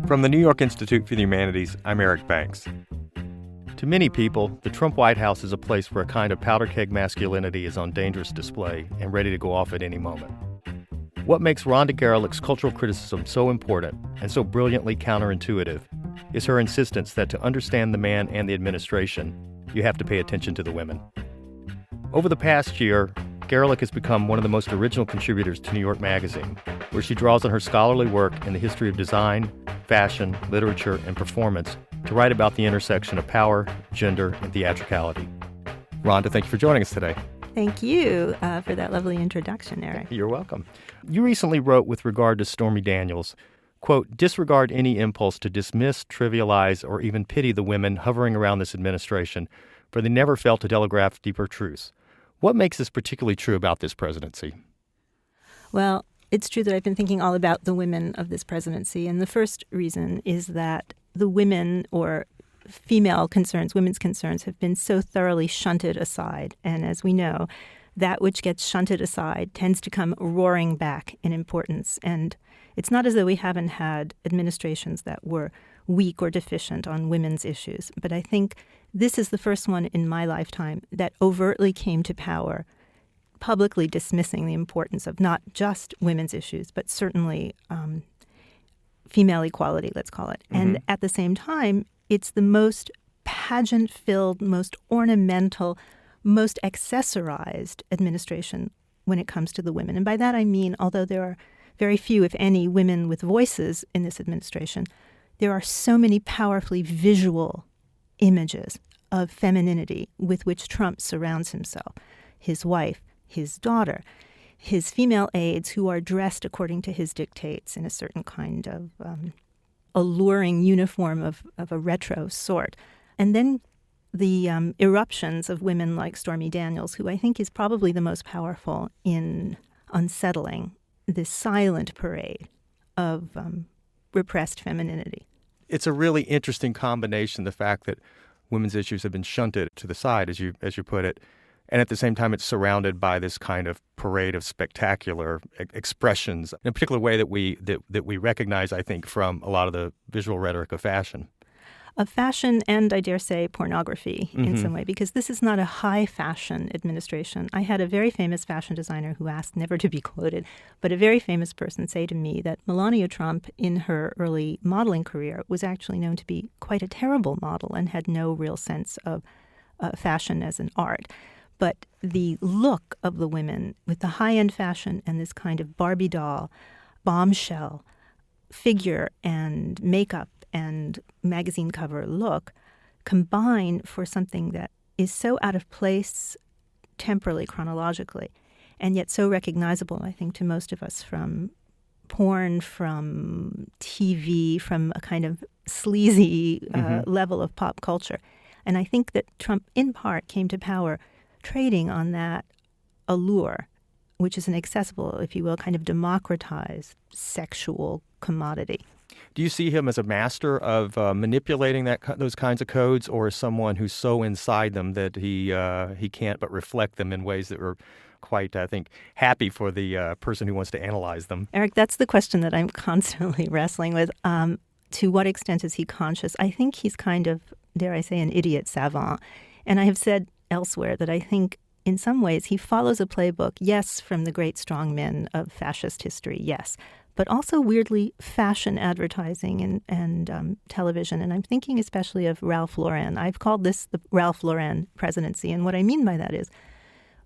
From the New York Institute for the Humanities, I'm Eric Banks. To many people, the Trump White House is a place where a kind of powder-keg masculinity is on dangerous display and ready to go off at any moment. What makes Rhonda Garelick's cultural criticism so important and so brilliantly counterintuitive is her insistence that to understand the man and the administration, you have to pay attention to the women. Over the past year, Garelick has become one of the most original contributors to New York Magazine, where she draws on her scholarly work in the history of design, fashion, literature, and performance to write about the intersection of power, gender, and theatricality. Rhonda, thank you for joining us today. Thank you for that lovely introduction, Eric. You're welcome. You recently wrote with regard to Stormy Daniels, quote, disregard any impulse to dismiss, trivialize, or even pity the women hovering around this administration, for they never fail to telegraph deeper truths. What makes this particularly true about this presidency? Well, it's true that I've been thinking all about the women of this presidency. And the first reason is that the women or female concerns, women's concerns, have been so thoroughly shunted aside. And as we know, that which gets shunted aside tends to come roaring back in importance. And it's not as though we haven't had administrations that were weak or deficient on women's issues. But I think this is the first one in my lifetime that overtly came to power, publicly dismissing the importance of not just women's issues, but certainly female equality, let's call it. Mm-hmm. And at the same time, it's the most pageant-filled, most ornamental, most accessorized administration when it comes to the women. And by that I mean, although there are very few, if any, women with voices in this administration, there are so many powerfully visual images of femininity with which Trump surrounds himself, his wife, his daughter, his female aides who are dressed according to his dictates in a certain kind of alluring uniform of a retro sort. And then the eruptions of women like Stormy Daniels, who I think is probably the most powerful in unsettling this silent parade of repressed femininity. It's a really interesting combination, the fact that women's issues have been shunted to the side, as you put it, and at the same time it's surrounded by this kind of parade of spectacular expressions, in a particular way that we recognize, I think, from a lot of the visual rhetoric of fashion. Of fashion and, I dare say, pornography in some way, because this is not a high fashion administration. I had a very famous fashion designer who asked never to be quoted, but a very famous person say to me that Melania Trump, in her early modeling career, was actually known to be quite a terrible model and had no real sense of fashion as an art. But the look of the women with the high-end fashion and this kind of Barbie doll, bombshell figure and makeup and magazine cover look combine for something that is so out of place temporally, chronologically, and yet so recognizable, I think, to most of us from porn, from TV, from a kind of sleazy level of pop culture. And I think that Trump, in part, came to power trading on that allure, which is an accessible, if you will, kind of democratized sexual commodity. Do you see him as a master of manipulating those kinds of codes, or as someone who's so inside them that he can't but reflect them in ways that are quite, I think, happy for the person who wants to analyze them? Eric, that's the question that I'm constantly wrestling with. To what extent is he conscious? I think he's kind of, dare I say, an idiot savant. And I have said elsewhere that I think in some ways he follows a playbook, yes, from the great strong men of fascist history, yes, but also weirdly fashion advertising and television. And I'm thinking especially of Ralph Lauren. I've called this the Ralph Lauren presidency. And what I mean by that is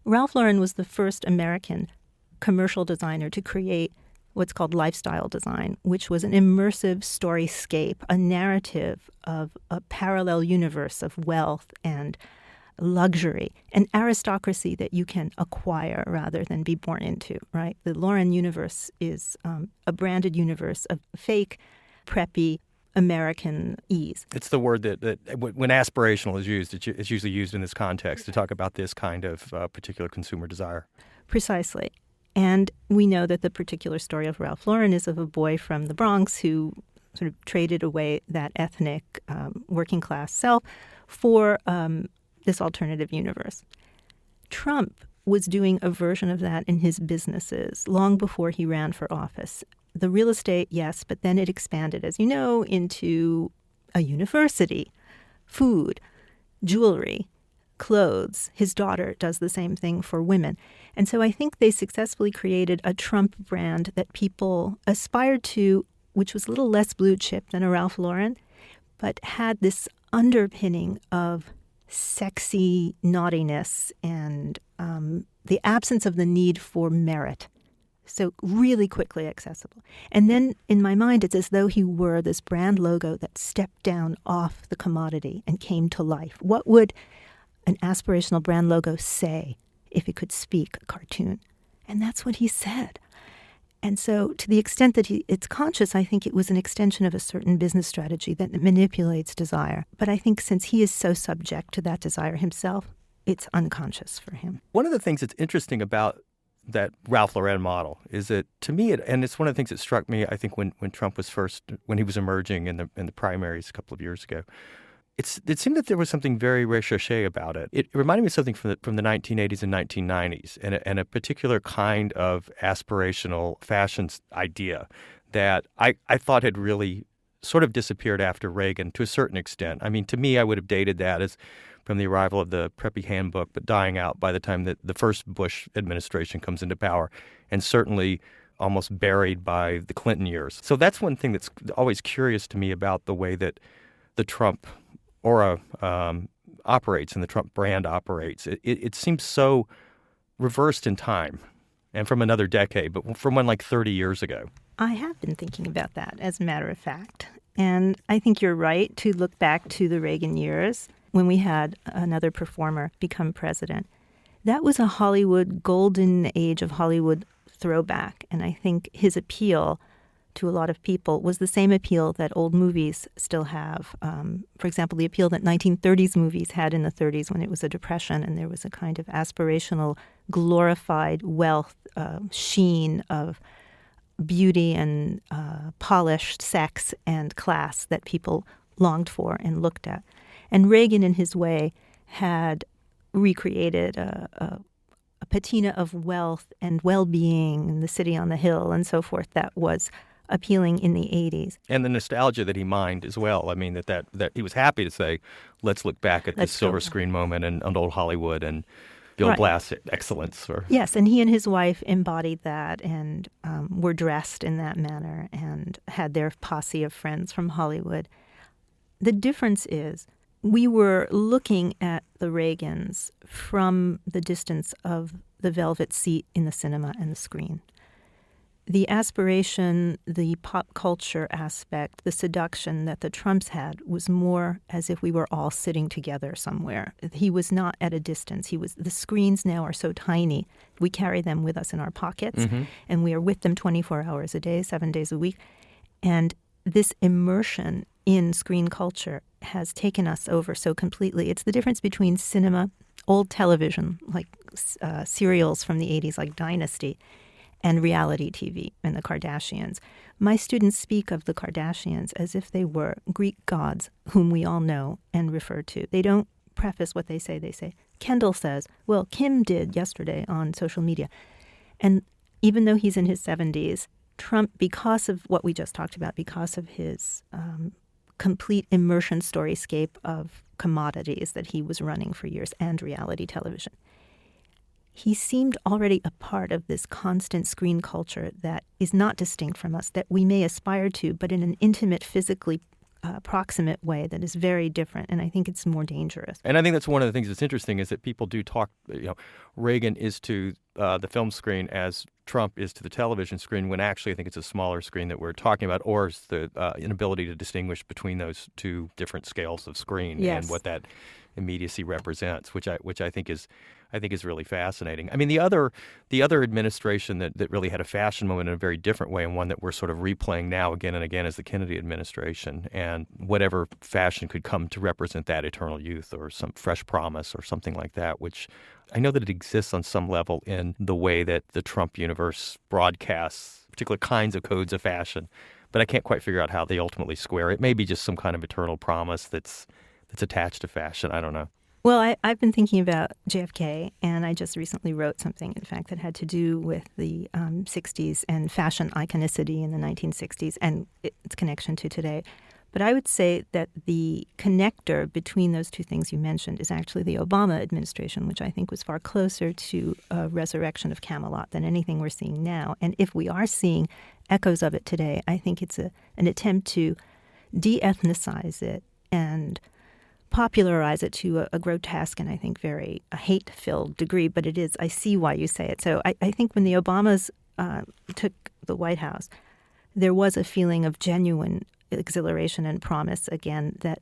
Ralph Lauren was the first American commercial designer to create what's called lifestyle design, which was an immersive storyscape, a narrative of a parallel universe of wealth and luxury, an aristocracy that you can acquire rather than be born into, right? The Lauren universe is a branded universe of fake, preppy American ease. It's the word that when aspirational is used, it's usually used in this context to talk about this kind of particular consumer desire. Precisely. And we know that the particular story of Ralph Lauren is of a boy from the Bronx who sort of traded away that ethnic working class self for this alternative universe. Trump was doing a version of that in his businesses long before he ran for office. the real estate, yes, but then it expanded, as you know, into a university, food, jewelry, clothes. His daughter does the same thing for women. And so I think they successfully created a Trump brand that people aspired to, which was a little less blue chip than a Ralph Lauren, but had this underpinning of sexy naughtiness and the absence of the need for merit. So really quickly accessible. And then in my mind, it's as though he were this brand logo that stepped down off the commodity and came to life. What would an aspirational brand logo say if it could speak a cartoon? And that's what he said. And so to the extent that it's conscious, I think it was an extension of a certain business strategy that manipulates desire. But I think since he is so subject to that desire himself, it's unconscious for him. One of the things that's interesting about that Ralph Lauren model is that, to me, and it's one of the things that struck me, I think, when Trump was when he was emerging in the primaries a couple of years ago, it seemed that there was something very recherché about it. It reminded me of something from the 1980s and 1990s, and a particular kind of aspirational fashion idea that I thought had really sort of disappeared after Reagan to a certain extent. I mean, to me, I would have dated that as from the arrival of the Preppy Handbook, but dying out by the time that the first Bush administration comes into power, and certainly almost buried by the Clinton years. So that's one thing that's always curious to me about the way that the Trump aura operates and the Trump brand operates. It seems so reversed in time and from another decade, but from one like 30 years ago. I have been thinking about that, as a matter of fact. And I think you're right to look back to the Reagan years when we had another performer become president. That was a Hollywood, golden age of Hollywood throwback. And I think his appeal to a lot of people was the same appeal that old movies still have. For example, the appeal that 1930s movies had in the 30s when it was a depression and there was a kind of aspirational, glorified wealth, sheen of beauty and polished sex and class that people longed for and looked at. And Reagan, in his way, had recreated a patina of wealth and well-being and the city on the hill and so forth that was appealing in the 80s. And the nostalgia that he mined as well. I mean, that he was happy to say, let's look back at this silver screen moment and old Hollywood and Bill Blass excellence. Yes, and he and his wife embodied that and were dressed in that manner and had their posse of friends from Hollywood. The difference is we were looking at the Reagans from the distance of the velvet seat in the cinema and the screen. The aspiration, the pop culture aspect, the seduction that the Trumps had was more as if we were all sitting together somewhere. He was not at a distance. The screens now are so tiny. We carry them with us in our pockets, and we are with them 24 hours a day, 7 days a week. And this immersion in screen culture has taken us over so completely. It's the difference between cinema, old television, like serials from the 80s, like Dynasty, and reality TV and the Kardashians. My students speak of the Kardashians as if they were Greek gods whom we all know and refer to. They don't preface what they say. They say, Kendall says, well, Kim did yesterday on social media. And even though he's in his 70s, Trump, because of what we just talked about, because of his complete immersion storyscape of commodities that he was running for years and reality television, he seemed already a part of this constant screen culture that is not distinct from us, that we may aspire to, but in an intimate, physically proximate way that is very different. And I think it's more dangerous. And I think that's one of the things that's interesting is that people do talk, Reagan is to the film screen as Trump is to the television screen, when actually I think it's a smaller screen that we're talking about, or is the inability to distinguish between those two different scales of screen and what that immediacy represents, which I think is really fascinating. I mean, the other administration that really had a fashion moment in a very different way, and one that we're sort of replaying now again and again, is the Kennedy administration, and whatever fashion could come to represent that eternal youth or some fresh promise or something like that, which I know that it exists on some level in the way that the Trump universe broadcasts particular kinds of codes of fashion, but I can't quite figure out how they ultimately square. It may be just some kind of eternal promise that's attached to fashion. I don't know. Well, I've been thinking about JFK, and I just recently wrote something, in fact, that had to do with the 60s and fashion iconicity in the 1960s and its connection to today. But I would say that the connector between those two things you mentioned is actually the Obama administration, which I think was far closer to a resurrection of Camelot than anything we're seeing now. And if we are seeing echoes of it today, I think it's an attempt to de-ethnicize it and popularize it to a grotesque and I think very hate-filled degree. But it is, I see why you say it. So I think when the Obamas took the White House, there was a feeling of genuine exhilaration and promise again that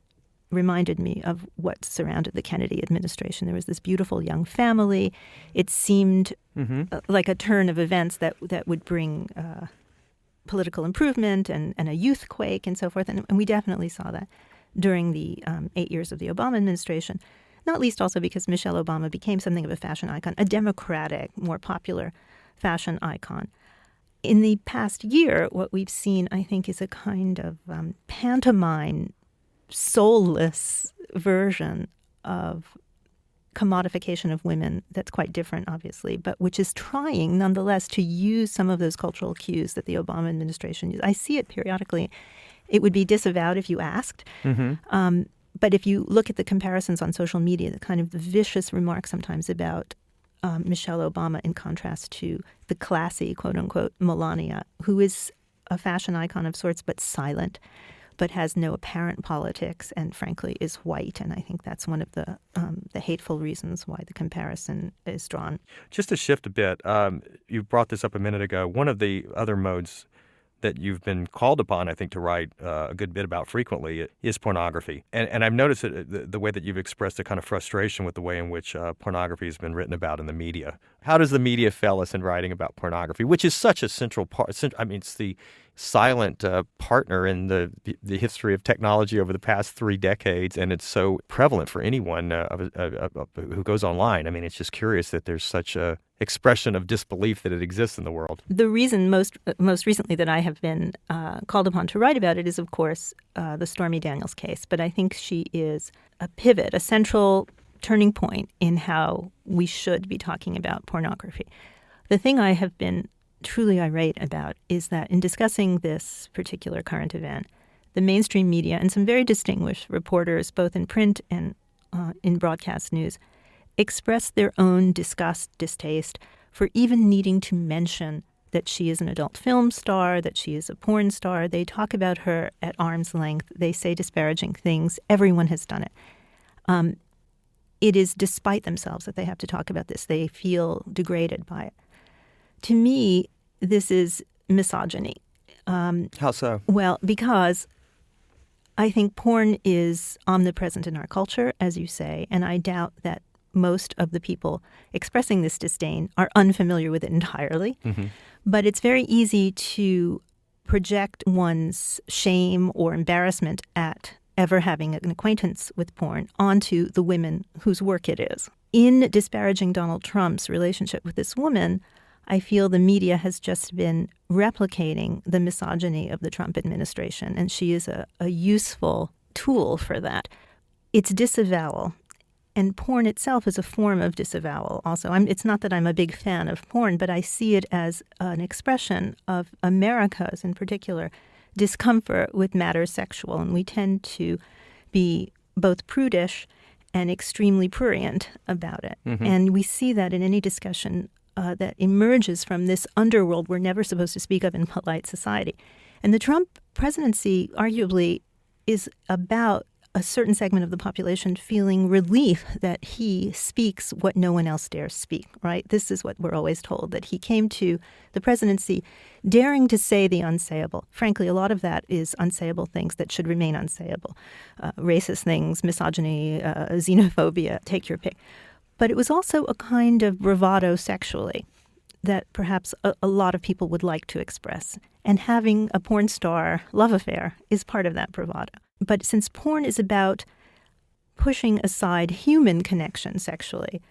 reminded me of what surrounded the Kennedy administration. There was this beautiful young family. It seemed like a turn of events that would bring political improvement and a youth quake and so forth. And we definitely saw that during the 8 years of the Obama administration, not least also because Michelle Obama became something of a fashion icon, a democratic, more popular fashion icon. In the past year, what we've seen, I think, is a kind of pantomime, soulless version of commodification of women that's quite different, obviously, but which is trying, nonetheless, to use some of those cultural cues that the Obama administration used. I see it periodically. It would be disavowed if you asked. But if you look at the comparisons on social media, the kind of the vicious remarks sometimes about Michelle Obama in contrast to the classy, quote-unquote, Melania, who is a fashion icon of sorts but silent, but has no apparent politics and, frankly, is white. And I think that's one of the hateful reasons why the comparison is drawn. Just to shift a bit, you brought this up a minute ago. One of the other modes that you've been called upon, I think, to write a good bit about frequently is pornography. And I've noticed the way that you've expressed a kind of frustration with the way in which pornography has been written about in the media. How does the media fail us in writing about pornography, which is such a central part? I mean, it's the silent partner in the history of technology over the past 3 decades, and it's so prevalent for anyone who goes online. I mean, it's just curious that there's such a expression of disbelief that it exists in the world. The reason most recently that I have been called upon to write about it is, of course, the Stormy Daniels case. But I think she is a pivot, a central turning point in how we should be talking about pornography. The thing I have been truly irate about is that in discussing this particular current event, the mainstream media and some very distinguished reporters, both in print and in broadcast news, express their own disgust, distaste for even needing to mention that she is an adult film star, that she is a porn star. They talk about her at arm's length. They say disparaging things. Everyone has done it. It is despite themselves that they have to talk about this. They feel degraded by it. To me, this is misogyny. How so? Well, because I think porn is omnipresent in our culture, as you say, and I doubt that most of the people expressing this disdain are unfamiliar with it entirely. But it's very easy to project one's shame or embarrassment at ever having an acquaintance with porn onto the women whose work it is. In disparaging Donald Trump's relationship with this woman, I feel the media has just been replicating the misogyny of the Trump administration, and she is a useful tool for that. It's disavowal. And porn itself is a form of disavowal also. It's not that I'm a big fan of porn, but I see it as an expression of America's, in particular, discomfort with matters sexual. And we tend to be both prudish and extremely prurient about it. And we see that in any discussion that emerges from this underworld we're never supposed to speak of in polite society. And the Trump presidency, arguably, is about a certain segment of the population feeling relief that he speaks what no one else dares speak, right? This is what we're always told, that he came to the presidency daring to say the unsayable. Frankly, a lot of that is unsayable things that should remain unsayable. Racist things, misogyny, xenophobia, take your pick. But it was also a kind of bravado sexually that perhaps a lot of people would like to express. And having a porn star love affair is part of that bravado. But since porn is about pushing aside human connection sexually,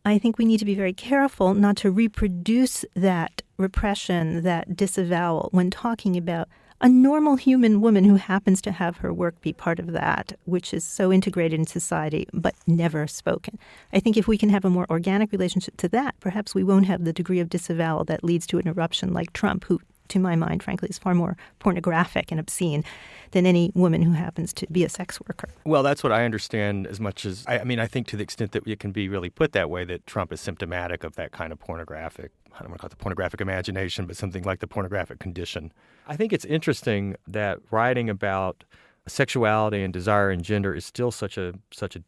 I think we need to be very careful not to reproduce that repression, that disavowal, when talking about a normal human woman who happens to have her work be part of that, which is so integrated in society but never spoken. I think if we can have a more organic relationship to that, perhaps we won't have the degree of disavowal that leads to an eruption like Trump, who, to my mind, frankly, is far more pornographic and obscene than any woman who happens to be a sex worker. Well, that's what I understand as much as, I mean, I think to the extent that it can be really put that way, that Trump is symptomatic of that kind of pornographic, I don't want to call it the pornographic imagination, but something like the pornographic condition. I think it's interesting that writing about sexuality and desire and gender is still such a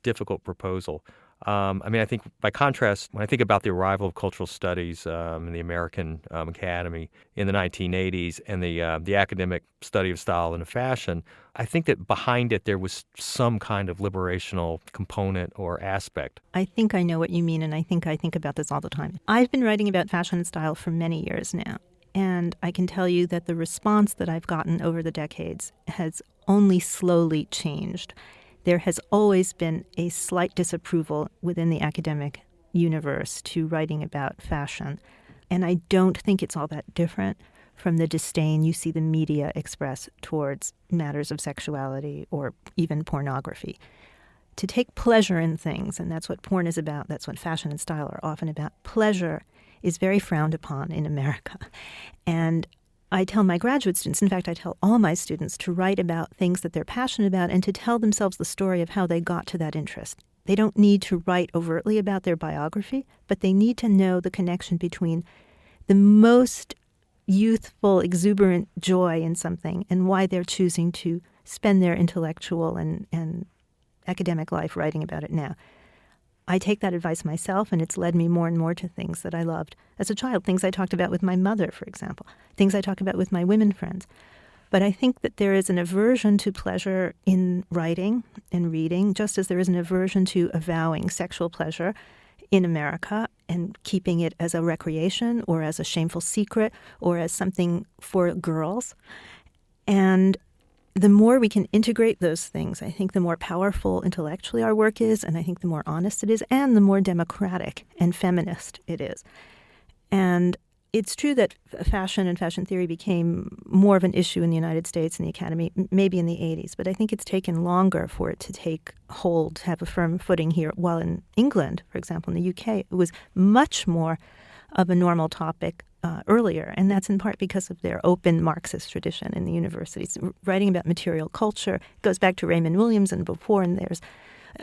difficult proposal. I mean, I think by contrast, when I think about the arrival of cultural studies in the American Academy in the 1980s and the academic study of style and of fashion, I think that behind it there was some kind of liberational component or aspect. I think I know what you mean, and I think about this all the time. I've been writing about fashion and style for many years now, and I can tell you that the response that I've gotten over the decades has only slowly changed. There has always been a slight disapproval within the academic universe to writing about fashion. And I don't think it's all that different from the disdain you see the media express towards matters of sexuality or even pornography. To take pleasure in things, and that's what porn is about, that's what fashion and style are often about, pleasure is very frowned upon in America. And I tell my graduate students, in fact, I tell all my students to write about things that they're passionate about and to tell themselves the story of how they got to that interest. They don't need to write overtly about their biography, but they need to know the connection between the most youthful, exuberant joy in something and why they're choosing to spend their intellectual and academic life writing about it now. I take that advice myself, and it's led me more and more to things that I loved as a child, things I talked about with my mother, for example, things I talk about with my women friends. But I think that there is an aversion to pleasure in writing and reading, just as there is an aversion to avowing sexual pleasure in America and keeping it as a recreation or as a shameful secret or as something for girls. And the more we can integrate those things, I think the more powerful intellectually our work is, and I think the more honest it is, and the more democratic and feminist it is. And it's true that fashion and fashion theory became more of an issue in the United States and the Academy, maybe in the 80s, but I think it's taken longer for it to take hold, to have a firm footing here, while in England, for example, in the UK, it was much more of a normal topic earlier, and that's in part because of their open Marxist tradition in the universities. Writing about material culture goes back to Raymond Williams and before, and there's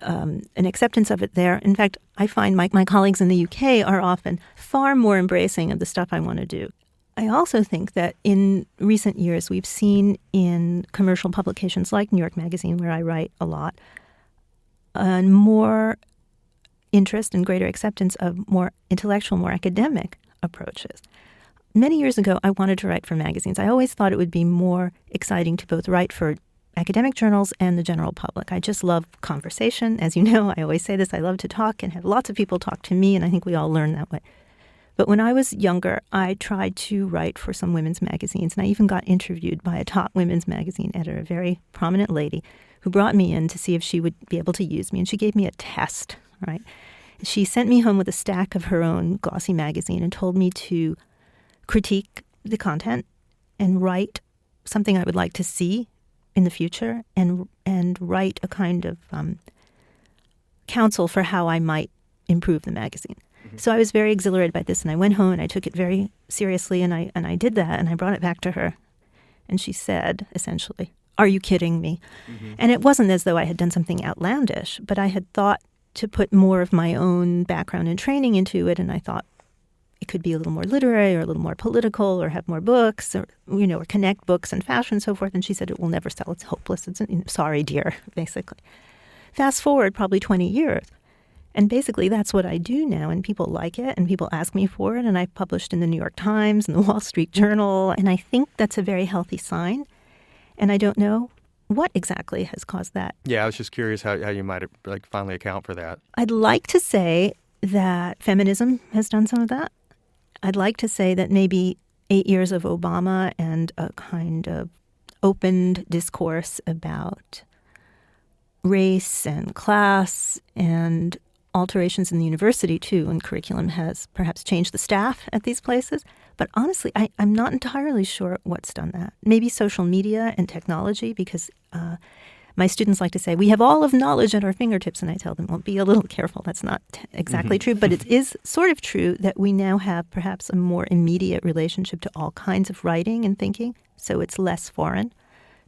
an acceptance of it there. In fact, I find my colleagues in the UK are often far more embracing of the stuff I want to do. I also think that in recent years we've seen in commercial publications like New York Magazine, where I write a lot, more interest and greater acceptance of more intellectual, more academic approaches. Many years ago, I wanted to write for magazines. I always thought it would be more exciting to both write for academic journals and the general public. I just love conversation. As you know, I always say this, I love to talk and have lots of people talk to me, and I think we all learn that way. But when I was younger, I tried to write for some women's magazines, and I even got interviewed by a top women's magazine editor, a very prominent lady, who brought me in to see if she would be able to use me, and she gave me a test, right? She sent me home with a stack of her own glossy magazine and told me to critique the content and write something I would like to see in the future and write a kind of counsel for how I might improve the magazine. Mm-hmm. So I was very exhilarated by this, and I went home and I took it very seriously, and I did that, and I brought it back to her. And she said, essentially, "Are you kidding me?" Mm-hmm. And it wasn't as though I had done something outlandish, but I had thought to put more of my own background and training into it, and I thought it could be a little more literary or a little more political or have more books or, or connect books and fashion and so forth. And she said, "It will never sell. It's hopeless. It's sorry, dear," basically. Fast forward probably 20 years. And basically that's what I do now. And people like it and people ask me for it. And I published in the New York Times and the Wall Street Journal. And I think that's a very healthy sign. And I don't know what exactly has caused that. Yeah, I was just curious how you might finally account for that. I'd like to say that feminism has done some of that. I'd like to say that maybe 8 years of Obama and a kind of opened discourse about race and class and alterations in the university, too, and curriculum has perhaps changed the staff at these places. But honestly, I'm not entirely sure what's done that. Maybe social media and technology, because my students like to say, we have all of knowledge at our fingertips. And I tell them, well, be a little careful. That's not exactly true. But it is sort of true that we now have perhaps a more immediate relationship to all kinds of writing and thinking. So it's less foreign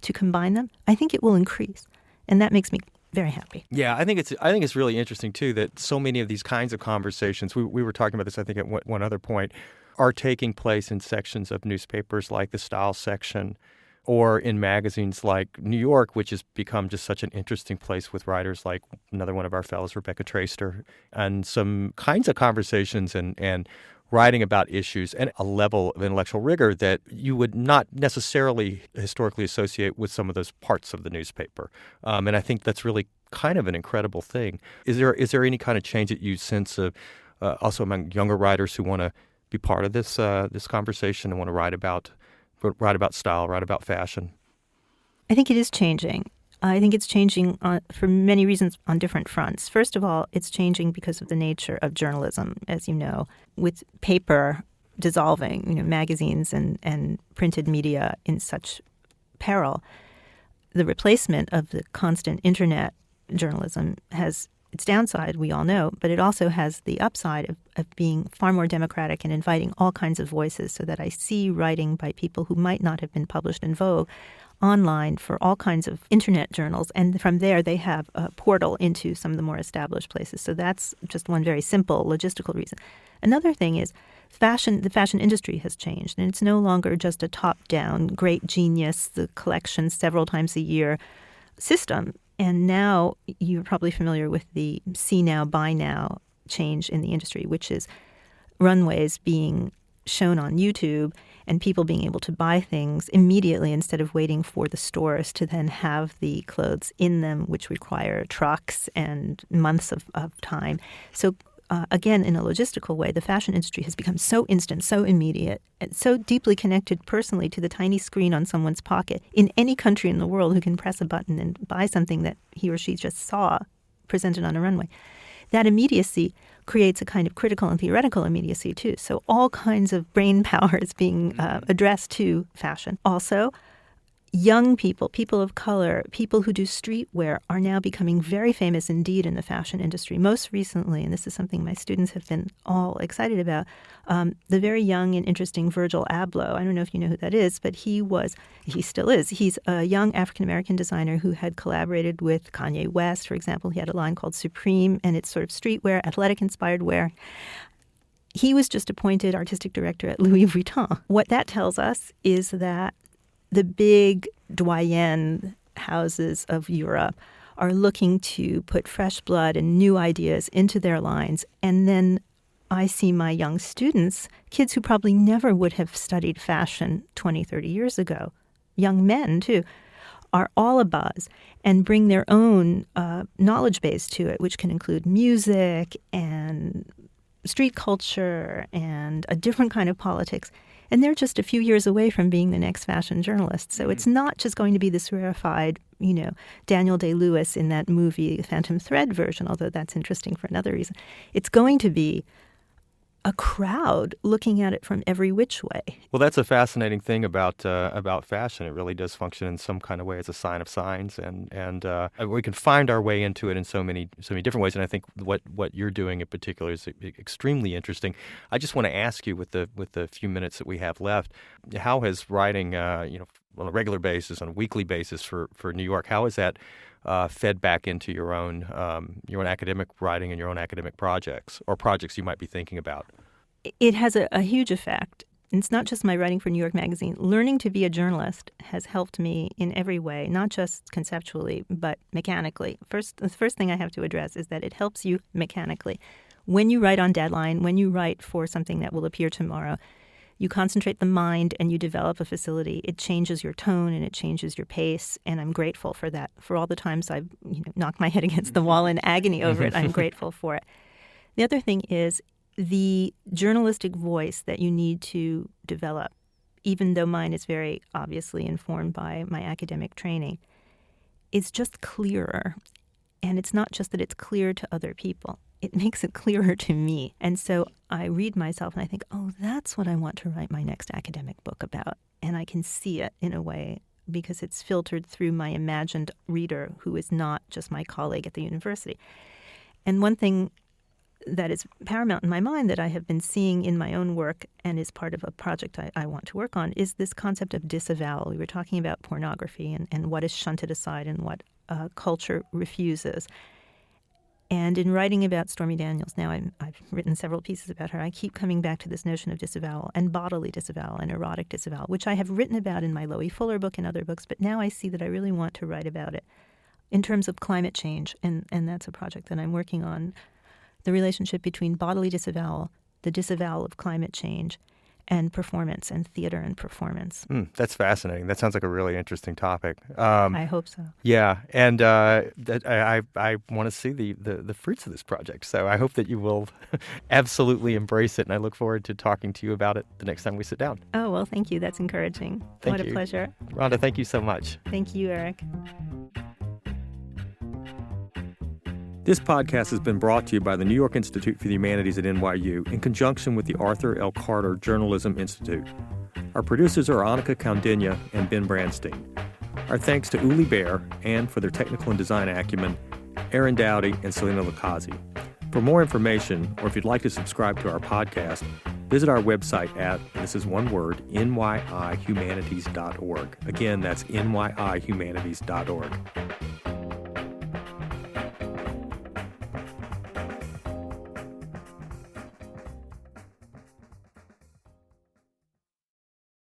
to combine them. I think it will increase. And that makes me very happy. Yeah, I think it's really interesting, too, that so many of these kinds of conversations, we were talking about this, I think, at one other point, are taking place in sections of newspapers like the Style section, or in magazines like New York, which has become just such an interesting place with writers like another one of our fellows, Rebecca Traister, and some kinds of conversations and writing about issues and a level of intellectual rigor that you would not necessarily historically associate with some of those parts of the newspaper. And I think that's really kind of an incredible thing. Is there any kind of change that you sense also among younger writers who want to be part of this conversation and want to write about style, write about fashion? I think it is changing. I think it's changing for many reasons on different fronts. First of all, it's changing because of the nature of journalism, as you know, with paper dissolving, magazines and printed media in such peril. The replacement of the constant internet journalism has its downside, we all know, but it also has the upside of being far more democratic and inviting all kinds of voices, so that I see writing by people who might not have been published in Vogue online for all kinds of internet journals. And from there, they have a portal into some of the more established places. So that's just one very simple logistical reason. Another thing is the fashion industry has changed, and it's no longer just a top-down, great genius, the collection several times a year system. And now you're probably familiar with the see now, buy now change in the industry, which is runways being shown on YouTube and people being able to buy things immediately instead of waiting for the stores to then have the clothes in them, which require trucks and months of time. So again, in a logistical way, the fashion industry has become so instant, so immediate, and so deeply connected personally to the tiny screen on someone's pocket in any country in the world who can press a button and buy something that he or she just saw presented on a runway. That immediacy creates a kind of critical and theoretical immediacy, too. So all kinds of brain power is being addressed to fashion. Also, young people, people of color, people who do streetwear are now becoming very famous indeed in the fashion industry. Most recently, and this is something my students have been all excited about, the very young and interesting Virgil Abloh. I don't know if you know who that is, but he still is. He's a young African-American designer who had collaborated with Kanye West, for example. He had a line called Supreme, and it's sort of streetwear, athletic-inspired wear. He was just appointed artistic director at Louis Vuitton. What that tells us is that the big doyen houses of Europe are looking to put fresh blood and new ideas into their lines. And then I see my young students, kids who probably never would have studied fashion 20, 30 years ago, young men too, are all abuzz and bring their own knowledge base to it, which can include music and street culture and a different kind of politics. And they're just a few years away from being the next fashion journalist. So it's not just going to be this rarefied, Daniel Day-Lewis in that movie, the Phantom Thread version, although that's interesting for another reason. It's going to be a crowd looking at it from every which way. Well, that's a fascinating thing about fashion. It really does function in some kind of way as a sign of signs, and we can find our way into it in so many different ways. And I think what you're doing in particular is extremely interesting. I just want to ask you, with the few minutes that we have left, how has writing, on a regular basis, on a weekly basis for New York, how has that fed back into your own academic writing and your own academic projects or projects you might be thinking about? It has a huge effect. It's not just my writing for New York Magazine. Learning to be a journalist has helped me in every way, not just conceptually, but mechanically. The first thing I have to address is that it helps you mechanically. When you write on deadline, when you write for something that will appear tomorrow, you concentrate the mind and you develop a facility. It changes your tone and it changes your pace, and I'm grateful for that. For all the times I've knocked my head against the wall in agony over it, I'm grateful for it. The other thing is the journalistic voice that you need to develop, even though mine is very obviously informed by my academic training, is just clearer. And it's not just that it's clear to other people. it makes it clearer to me. And so I read myself and I think, oh, that's what I want to write my next academic book about. And I can see it in a way because it's filtered through my imagined reader who is not just my colleague at the university. And one thing that is paramount in my mind that I have been seeing in my own work and is part of a project I want to work on is this concept of disavowal. We were talking about pornography and what is shunted aside and what culture refuses. And in writing about Stormy Daniels, now I've written several pieces about her, I keep coming back to this notion of disavowal and bodily disavowal and erotic disavowal, which I have written about in my Loie Fuller book and other books, but now I see that I really want to write about it in terms of climate change, and that's a project that I'm working on. The relationship between bodily disavowal, the disavowal of climate change, and performance and theater and performance. That's fascinating. That sounds like a really interesting topic. I hope so. Yeah, and I want to see the fruits of this project. So I hope that you will absolutely embrace it, and I look forward to talking to you about it the next time we sit down. Oh, well, thank you. That's encouraging. Thank you. What a pleasure. Rhonda, thank you so much. Thank you, Eric. This podcast has been brought to you by the New York Institute for the Humanities at NYU in conjunction with the Arthur L. Carter Journalism Institute. Our producers are Annika Kaundinya and Ben Branstein. Our thanks to Uli Baer and, for their technical and design acumen, Aaron Dowdy and Selena Lucazzi. For more information, or if you'd like to subscribe to our podcast, visit our website at, this is one word, nyihumanities.org. Again, that's nyihumanities.org.